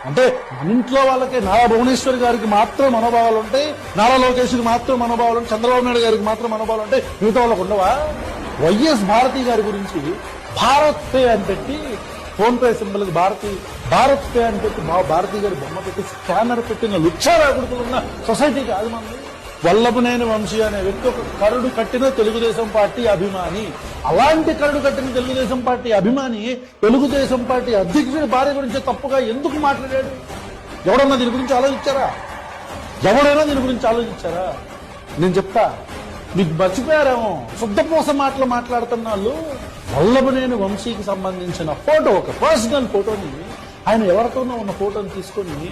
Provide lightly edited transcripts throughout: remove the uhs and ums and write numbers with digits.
అంటే మన ఇంట్లో వాళ్ళకి నారా భువనేశ్వర్ గారికి మాత్రం మనోభావాలు ఉంటాయి, నారా లోకేష్కి మాత్రం మనోభావాలు ఉంటాయి, చంద్రబాబు నాయుడు గారికి మాత్రం మనోభావాలు ఉంటాయి, మిగతా వాళ్ళకు ఉండవా? వైఎస్ భారతి గారి గురించి భారత్ పే అని పెట్టి, phone pay symbol Bharat pay అని పెట్టి భారతి గారి బొమ్మ పెట్టి స్కానర్ పెట్టిన లుచ్చారా కొడుకులున్న సొసైటీ కాదు మనది. వల్లభనేని వంశీ అనే వ్యక్తి ఒక కరడు కట్టిన తెలుగుదేశం పార్టీ అభిమాని. అలాంటి కరడు కట్టిన తెలుగుదేశం పార్టీ అభిమాని తెలుగుదేశం పార్టీ అధ్యక్షుడి భార్య గురించి తప్పుగా ఎందుకు మాట్లాడాడు? ఎవడన్నా దీని గురించి ఆలోచించారా? ఎవడైనా దీని గురించి ఆలోచించారా? నేను చెప్తా, మీకు మర్చిపోయారేమో. శుద్ధపోస మాటలు మాట్లాడుతున్న వాళ్ళు వల్లభనేని వంశీకి సంబంధించిన ఫోటో, ఒక పర్సనల్ ఫోటోని, ఆయన ఎవరితోనో ఉన్న ఫోటోని తీసుకొని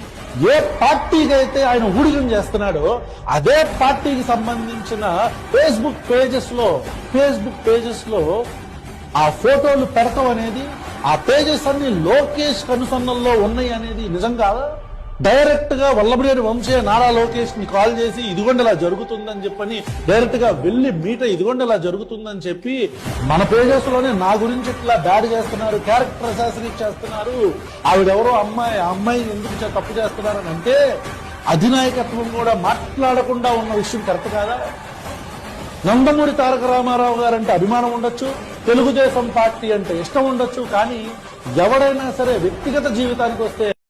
ఏ పార్టీకి అయితే ఆయన ఊడిగం చేస్తున్నాడో అదే పార్టీకి సంబంధించిన ఫేస్బుక్ పేజెస్ లో ఆ ఫోటోలు పెడతాం అనేది, ఆ పేజెస్ అన్ని లోకేష్ కనుసన్నల్లో ఉన్నాయి అనేది నిజం కాదా? డైరెక్ట్ గా వల్లభనేని వంశీ నారా లోకేష్ ని కాల్ చేసి ఇదిగోండి ఇలా జరుగుతుందని చెప్పని డైరెక్ట్ గా వెళ్లి మీట ఇదిగోండి ఇలా జరుగుతుందని చెప్పి మన పేజెస్ లోనే నా గురించి ఇట్లా బ్యాడ్ చేస్తున్నారు, క్యారెక్టర్ అసాసినేట్ చేస్తున్నారు, ఆవిడెవరో అమ్మాయి, ఆ అమ్మాయిని ఎందుకు తప్పు చేస్తున్నారని అంటే అధినాయకత్వం కూడా మాట్లాడకుండా ఉన్న విషయం కరెక్ట్ కాదా? నందమూరి తారక రామారావు గారంటే అభిమానం ఉండొచ్చు, తెలుగుదేశం పార్టీ అంటే ఇష్టం ఉండొచ్చు, కానీ ఎవడైనా సరే వ్యక్తిగత జీవితానికి వస్తే